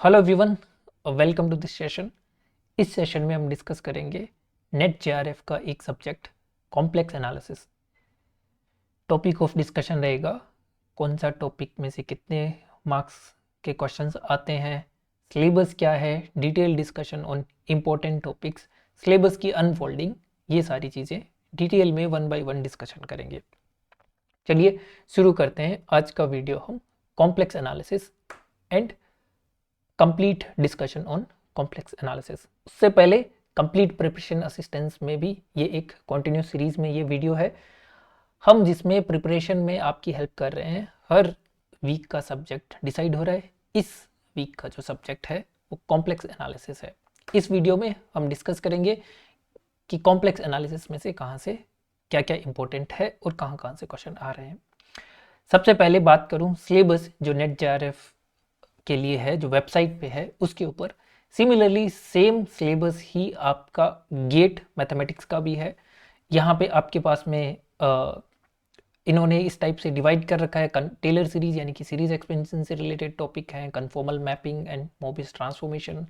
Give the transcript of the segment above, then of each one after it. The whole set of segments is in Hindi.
Hello everyone, welcome to this session. इस सेशन में हम डिस्कस करेंगे नेट जेआरएफ का एक subject complex analysis. Topic of discussion रहेगा कौन सा टॉपिक में से कितने मार्क्स के क्वेश्चंस आते हैं, सिलेबस क्या है, detail discussion on important topics, syllabus की अनफोल्डिंग, ये सारी चीज़ें डिटेल में वन बाय वन डिस्कशन करेंगे। चलिए शुरू करते हैं आज का वीडियो। हम complex analysis and complete discussion on complex analysis. उससे पहले कंप्लीट प्रिपरेशन असिस्टेंस में भी ये एक कंटिन्यूस सीरीज में ये वीडियो है हम जिसमें प्रिपरेशन में आपकी हेल्प कर रहे हैं। हर वीक का सब्जेक्ट डिसाइड हो रहा है। इस वीक का जो सब्जेक्ट है वो कॉम्प्लेक्स एनालिसिस है। इस वीडियो में हम डिस्कस करेंगे कि कॉम्प्लेक्स एनालिसिस में से कहाँ से क्या क्या इंपॉर्टेंट है और कहाँ से क्वेश्चन आ रहे हैं। सबसे पहले बात करूँ सिलेबस जो नेट जेआरएफ के लिए है, जो वेबसाइट पे है उसके ऊपर सिमिलरली सेम सिलेबस ही आपका गेट मैथमेटिक्स का भी है। यहाँ पे आपके पास में इन्होंने इस टाइप से डिवाइड कर रखा है। टेलर सीरीज यानी कि सीरीज एक्सपेंशन से रिलेटेड टॉपिक हैं, conformal mapping and Mobius transformation,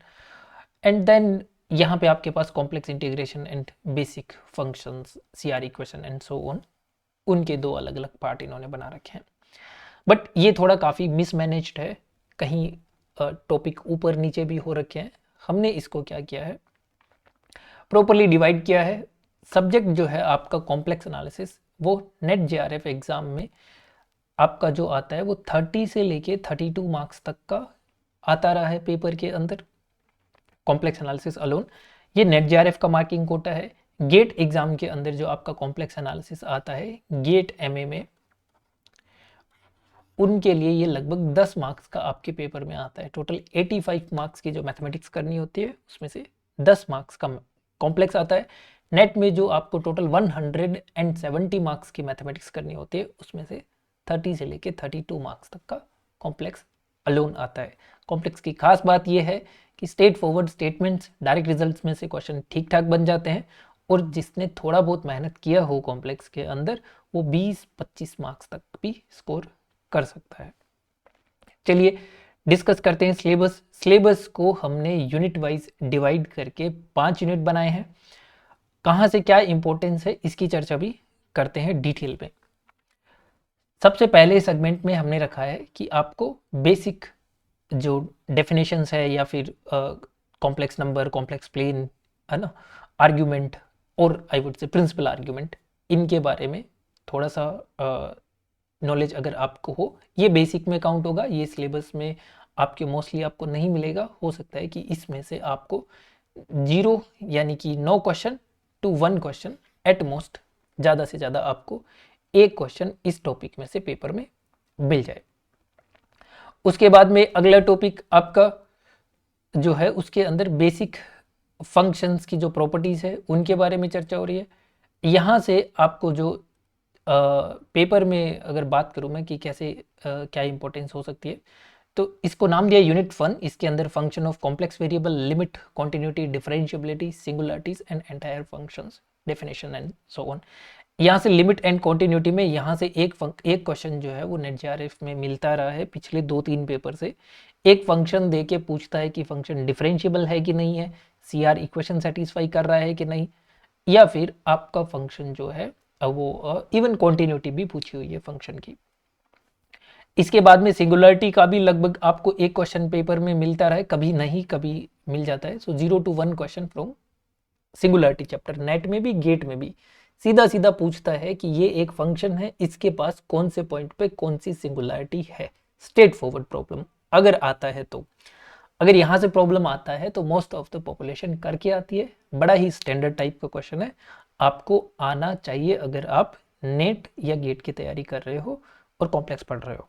and then यहाँ पे आपके पास complex integration and basic functions, CR equation and so on, उनके दो अलग अलग पार्ट इन्होंने बना रखे हैं। बट ये थोड़ा काफ़ी मिसमैनेज्ड है, कहीं टॉपिक ऊपर नीचे भी हो रखे हैं। हमने इसको क्या किया है, प्रॉपरली डिवाइड किया है। सब्जेक्ट जो है आपका कॉम्प्लेक्स एनालिसिस वो नेट जेआरएफ एग्जाम में आपका जो आता है वो 30 से लेके 32 मार्क्स तक का आता रहा है पेपर के अंदर। कॉम्प्लेक्स एनालिसिस अलोन ये नेट जेआरएफ का मार्किंग कोटा है। गेट एग्जाम के अंदर जो आपका कॉम्प्लेक्स एनालिसिस आता है गेट एमए में, उनके लिए ये लगभग 10 मार्क्स का आपके पेपर में आता है। टोटल 85 मार्क्स की जो मैथमेटिक्स करनी होती है उसमें से 10 मार्क्स का कॉम्प्लेक्स आता है। नेट में जो आपको टोटल 170 मार्क्स की मैथमेटिक्स करनी होती है उसमें से 30 से लेके 32 मार्क्स तक का कॉम्प्लेक्स अलोन आता है। कॉम्प्लेक्स की खास बात यह है कि straight forward statements, direct results में से क्वेश्चन ठीक ठाक बन जाते हैं और जिसने थोड़ा बहुत मेहनत किया हो कॉम्प्लेक्स के अंदर वो 20-25 मार्क्स तक भी स्कोर कर सकता है। चलिए डिस्कस करते हैं सिलेबस। सिलेबस को हमने यूनिट वाइज डिवाइड करके 5 यूनिट बनाए हैं। कहाँ से क्या इंपॉर्टेंस है इसकी चर्चा भी करते हैं डिटेल में। सबसे पहले सेगमेंट में हमने रखा है कि आपको बेसिक जो डेफिनेशंस है या फिर कॉम्प्लेक्स नंबर, कॉम्प्लेक्स प्लेन, है ना, आर्ग्यूमेंट और I would say principal argument, इनके बारे में थोड़ा सा नॉलेज अगर आपको हो, ये बेसिक में काउंट होगा। ये सिलेबस में आपके मोस्टली आपको नहीं मिलेगा। हो सकता है कि इसमें से आपको 0 यानी कि 9 question to 1 question at most, ज़्यादा से ज़्यादा आपको एक क्वेश्चन इस टॉपिक में से पेपर में मिल जाए। उसके बाद में अगला टॉपिक आपका जो है उसके अंदर बेसिक फंक्शंस की जो प्रॉपर्टीज़ है उनके बारे में चर्चा हो रही है। यहाँ से आपको जो पेपर में अगर बात करूँ मैं कि कैसे क्या इंपॉर्टेंस हो सकती है, तो इसको नाम दिया यूनिट 1। इसके अंदर function of complex variable, limit, continuity, differentiability, singularities and entire functions, definition and so on. यहाँ से लिमिट एंड कॉन्टिन्यूटी में यहाँ से एक क्वेश्चन जो है वो नेट जेआरएफ में मिलता रहा है पिछले 2-3 पेपर से। एक फंक्शन दे के पूछता है कि फंक्शन डिफरेंशिएबल है कि नहीं है, सीआर इक्वेशन सेटिस्फाई कर रहा है कि नहीं, या फिर आपका फंक्शन जो है वो इवन कॉन्टिन्यूटी भी पूछी हुई है फंक्शन की। इसके बाद में सिंगुलरिटी का भी लगभग आपको एक क्वेश्चन पेपर में मिलता रहा है, कभी नहीं कभी मिल जाता है। सो 0 to 1 question from singularity chapter, net में भी गेट में भी सीधा सीधा पूछता है कि ये एक फंक्शन है, इसके पास कौन से पॉइंट पे कौन सी सिंगुलरिटी है। स्ट्रेट फॉरवर्ड प्रॉब्लम अगर आता है तो, अगर यहाँ से प्रॉब्लम आता है तो मोस्ट ऑफ द पॉपुलेशन करके आती है। बड़ा ही स्टैंडर्ड टाइप का क्वेश्चन है, आपको आना चाहिए अगर आप नेट या गेट की तैयारी कर रहे हो और कॉम्प्लेक्स पढ़ रहे हो।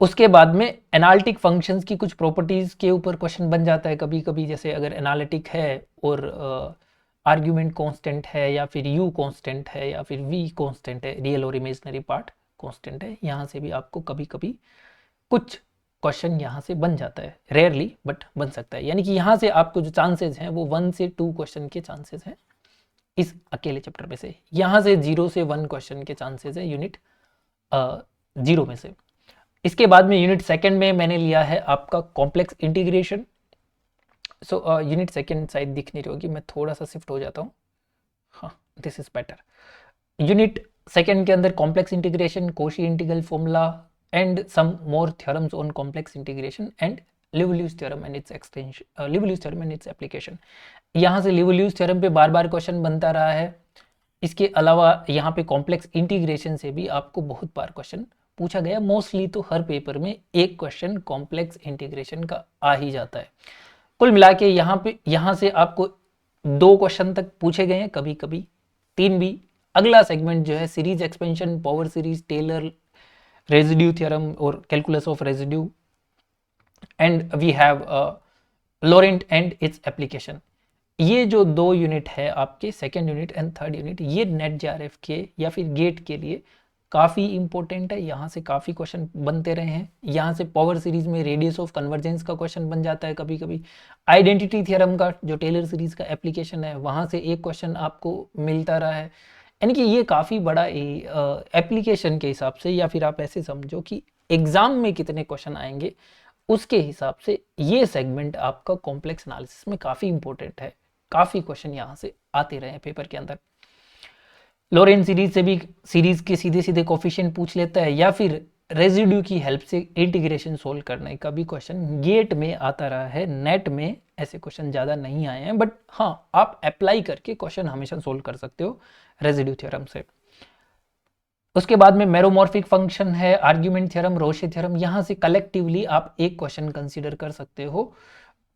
उसके बाद में एनालिटिक फंक्शंस की कुछ प्रॉपर्टीज के ऊपर क्वेश्चन बन जाता है कभी कभी। जैसे अगर एनालिटिक है और आर्ग्यूमेंट कांस्टेंट है या फिर यू कांस्टेंट है या फिर वी कांस्टेंट है, रियल और इमेजिनरी पार्ट कांस्टेंट है, यहाँ से भी आपको कभी कभी कुछ क्वेश्चन यहाँ से बन जाता है। रेयरली बट बन सकता है। यानी कि यहाँ से आपको जो चांसेस हैं वो 1 से 2 क्वेश्चन के चांसेस हैं इस अकेले चैप्टर में से। यहाँ से 0 से 1 क्वेश्चन के चांसेस है यूनिट 0 में से। इसके बाद में यूनिट सेकंड में मैंने लिया है आपका complex integration. So unit second शायद दिख नहीं रही होगी, मैं थोड़ा सा शिफ्ट हो जाता हूँ, हाँ this is better. Unit second के अंदर complex integration, Cauchy integral formula and some more theorems on complex integration and Liouville's theorem and its extension, Liouville's theorem and its application. यहाँ से लिवोल्यूज थ्योरम पे बार बार क्वेश्चन बनता रहा है। इसके अलावा यहाँ पे कॉम्प्लेक्स इंटीग्रेशन से भी आपको बहुत बार क्वेश्चन पूछा गया, मोस्टली तो हर पेपर में एक क्वेश्चन कॉम्प्लेक्स इंटीग्रेशन का आ ही जाता है। कुल मिला के यहाँ से आपको 2 क्वेश्चन तक पूछे गए हैं, कभी कभी 3 भी। अगला सेगमेंट जो है series expansion, power series, Taylor residue theorem और calculus of residue, and we have Laurent and its application. ये जो 2 यूनिट है आपके second unit and third unit, ये नेट जेआरएफ के या फिर गेट के लिए काफ़ी इंपॉर्टेंट है। यहाँ से काफ़ी क्वेश्चन बनते रहे हैं। यहाँ से पावर सीरीज में रेडियस ऑफ कन्वर्जेंस का क्वेश्चन बन जाता है कभी कभी। आइडेंटिटी थ्योरम का जो टेलर सीरीज का एप्लीकेशन है, वहाँ से एक क्वेश्चन आपको मिलता रहा है। यानी कि ये काफ़ी बड़ा एप्लीकेशन के हिसाब से, या फिर आप ऐसे समझो कि एग्जाम में कितने क्वेश्चन आएंगे उसके हिसाब से ये सेगमेंट आपका कॉम्प्लेक्स एनालिसिस में काफ़ी इंपॉर्टेंट है। काफ़ी क्वेश्चन यहाँ से आते रहे हैं पेपर के अंदर। लॉरेंट सीरीज से भी सीरीज के सीधे सीधे कोफिशिएंट पूछ लेता है, या फिर रेजिड्यू की हेल्प से इंटीग्रेशन सोल्व करने का भी क्वेश्चन गेट में आता रहा है। नेट में ऐसे क्वेश्चन ज़्यादा नहीं आए हैं, बट हाँ आप अप्लाई करके क्वेश्चन हमेशा सोल्व कर सकते हो रेजिड्यू थ्योरम से। उसके बाद में मेरोमॉर्फिक फंक्शन है, आर्ग्यूमेंट थ्योरम, रोशे थ्योरम। यहाँ से कलेक्टिवली आप एक क्वेश्चन कंसीडर कर सकते हो,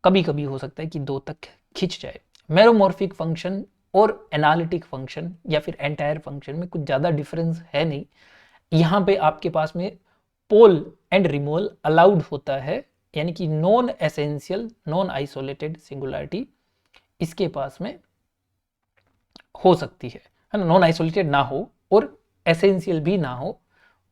कभी कभी हो सकता है कि 2 तक खिंच जाए। मेरोमॉर्फिक फंक्शन और एनालिटिक फंक्शन या फिर एंटायर फंक्शन में कुछ ज़्यादा डिफरेंस है नहीं। यहाँ पे आपके पास में पोल एंड रिमूवल अलाउड होता है, यानी कि non essential non isolated singularity इसके पास में हो सकती है ना, नॉन आइसोलेटेड ना हो और एसेंशियल भी ना हो,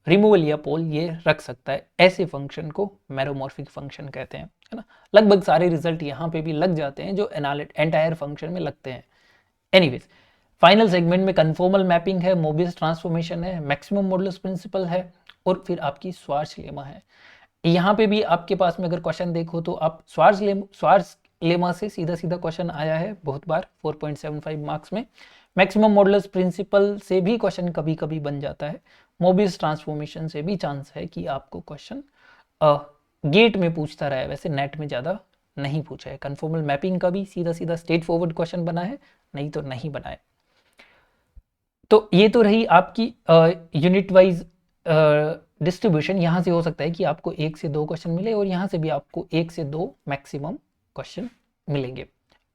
रिमूवल या पोल ये रख सकता है। ऐसे फंक्शन को मेरोमॉर्फिक फंक्शन कहते हैं, है ना। लगभग सारे रिजल्ट यहाँ पे भी लग जाते हैं जो एंटायर फंक्शन में लगते हैं। एनीवेज, फाइनल सेगमेंट में कन्फॉर्मल मैपिंग है, मोबियस ट्रांसफॉर्मेशन है, मैक्सिमम मॉडुलस प्रिंसिपल है और फिर आपकी स्वार्ट्ज लेमा है। यहाँ पे भी आपके पास में अगर क्वेश्चन देखो तो आप स्वार्ट्ज लेमा से सीधा सीधा क्वेश्चन आया है बहुत बार 4.75 मार्क्स में। मैक्सिमम मॉडुलस प्रिंसिपल से भी क्वेश्चन कभी कभी बन जाता है। मोबियस ट्रांसफॉर्मेशन से भी चांस है कि आपको क्वेश्चन गेट में पूछता रहा है, वैसे नेट में ज़्यादा नहीं पूछा है। कन्फॉर्मल मैपिंग का भी सीधा सीधा स्ट्रेट फॉरवर्ड क्वेश्चन बना है, नहीं तो नहीं बना है। तो ये तो रही आपकी यूनिट वाइज डिस्ट्रीब्यूशन। यहाँ से हो सकता है कि आपको 1 से 2 क्वेश्चन मिले और यहाँ से भी आपको 1 से 2 मैक्सिमम क्वेश्चन मिलेंगे।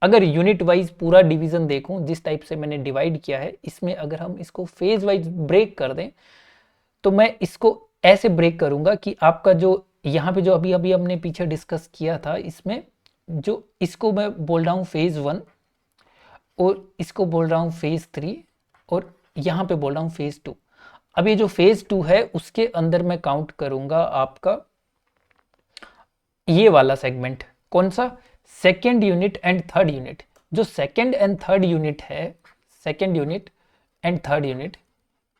अगर यूनिट वाइज पूरा डिवीजन देखूं जिस टाइप से मैंने डिवाइड किया है, इसमें अगर हम इसको फेज वाइज ब्रेक कर दें तो मैं इसको ऐसे ब्रेक करूंगा कि आपका जो यहाँ पे जो अभी अभी हमने पीछे डिस्कस किया था, इसमें जो इसको मैं बोल रहा हूँ फेज 1 और इसको बोल रहा हूँ फेज 3 और यहाँ पे बोल रहा हूँ फेज 2। अब ये जो फेज 2 है उसके अंदर मैं काउंट करूंगा आपका ये वाला सेगमेंट, कौन सा, second unit and third unit. जो सेकेंड एंड थर्ड यूनिट है, second unit and third unit,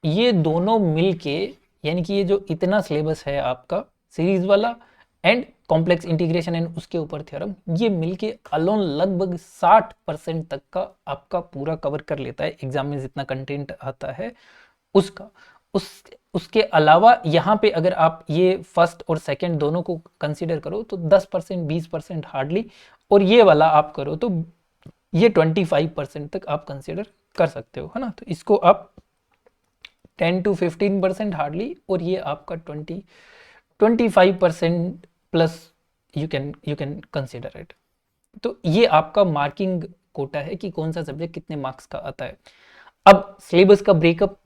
ये दोनों मिलके, यानी कि ये जो इतना सिलेबस है आपका सीरीज वाला एंड कॉम्प्लेक्स इंटीग्रेशन एंड उसके ऊपर थ्योरम, ये मिलके अलोन लगभग 60% तक का आपका पूरा कवर कर लेता है एग्जाम में जितना कंटेंट आता है उसका। उसके अलावा यहाँ पे अगर आप ये फर्स्ट और सेकंड दोनों को कंसीडर करो तो 10% 20% हार्डली, और ये वाला आप करो तो ये 25% तक आप कंसीडर कर सकते हो, है ना। तो इसको आप 10 to 15% हार्डली, और ये आपका 25% plus you can consider it. तो ये आपका मार्किंग कोटा है कि कौन सा सब्जेक्ट कितने मार्क्स का आता है। अब सिलेबस का ब्रेकअप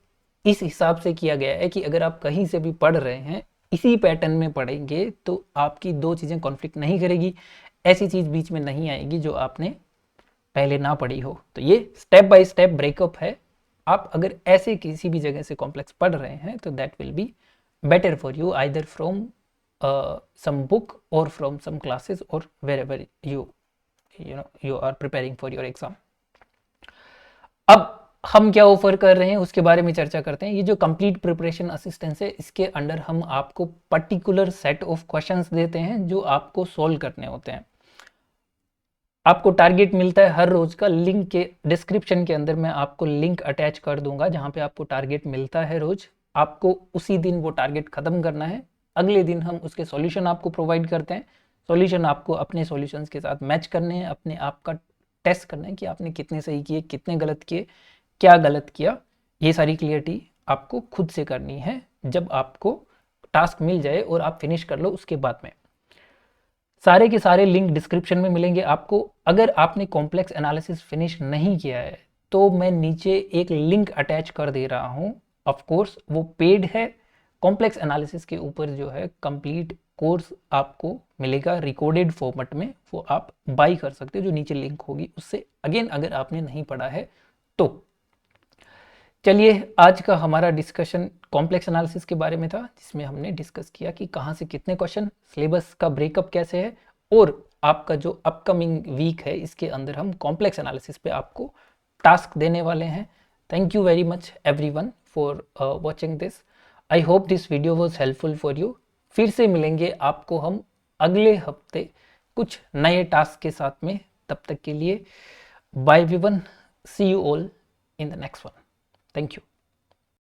इस हिसाब से किया गया है कि अगर आप कहीं से भी पढ़ रहे हैं इसी पैटर्न में पढ़ेंगे तो आपकी 2 चीज़ें कॉन्फ्लिक्ट नहीं करेगी, ऐसी चीज़ बीच में नहीं आएगी जो आपने पहले ना पढ़ी हो। तो ये स्टेप बाय स्टेप ब्रेकअप है। आप अगर ऐसे किसी भी जगह से कॉम्प्लेक्स पढ़ रहे हैं तो that will be better for you either from some book or from some classes or wherever you are preparing for your exam. अब हम क्या ऑफर कर रहे हैं उसके बारे में चर्चा करते हैं। ये जो कंप्लीट प्रिपरेशन असिस्टेंस है, इसके अंडर हम आपको पर्टिकुलर सेट ऑफ क्वेश्चंस देते हैं जो आपको सॉल्व करने होते हैं। आपको टारगेट मिलता है हर रोज का, लिंक के डिस्क्रिप्शन के अंदर मैं आपको लिंक अटैच कर दूंगा जहां पे आपको टारगेट मिलता है रोज। आपको उसी दिन वो टारगेट खत्म करना है, अगले दिन हम उसके सॉल्यूशन आपको प्रोवाइड करते हैं। सॉल्यूशन आपको अपने सॉल्यूशंस के साथ मैच करने हैं, अपने आप का टेस्ट करना है कि आपने कितने सही किए, कितने गलत किए, क्या गलत किया। ये सारी क्लियरिटी आपको खुद से करनी है जब आपको टास्क मिल जाए और आप फिनिश कर लो उसके बाद में। सारे के सारे लिंक डिस्क्रिप्शन में मिलेंगे आपको। अगर आपने कॉम्प्लेक्स एनालिसिस फिनिश नहीं किया है तो मैं नीचे एक लिंक अटैच कर दे रहा हूँ। ऑफ कोर्स वो पेड है। कॉम्प्लेक्स एनालिसिस के ऊपर जो है कंप्लीट कोर्स आपको मिलेगा रिकॉर्डेड फॉर्मेट में, वो आप बाई कर सकते हो, जो नीचे लिंक होगी उससे, अगेन अगर आपने नहीं पढ़ा है तो। चलिए, आज का हमारा डिस्कशन कॉम्प्लेक्स एनालिसिस के बारे में था, जिसमें हमने डिस्कस किया कि कहाँ से कितने क्वेश्चन, सिलेबस का ब्रेकअप कैसे है, और आपका जो अपकमिंग वीक है इसके अंदर हम कॉम्प्लेक्स एनालिसिस पे आपको टास्क देने वाले हैं। Thank you very much everyone for watching this. I hope this video was helpful for you. फिर से मिलेंगे आपको हम अगले हफ्ते कुछ नए टास्क के साथ में। तब तक के लिए bye everyone, see you all in the next one. Thank you.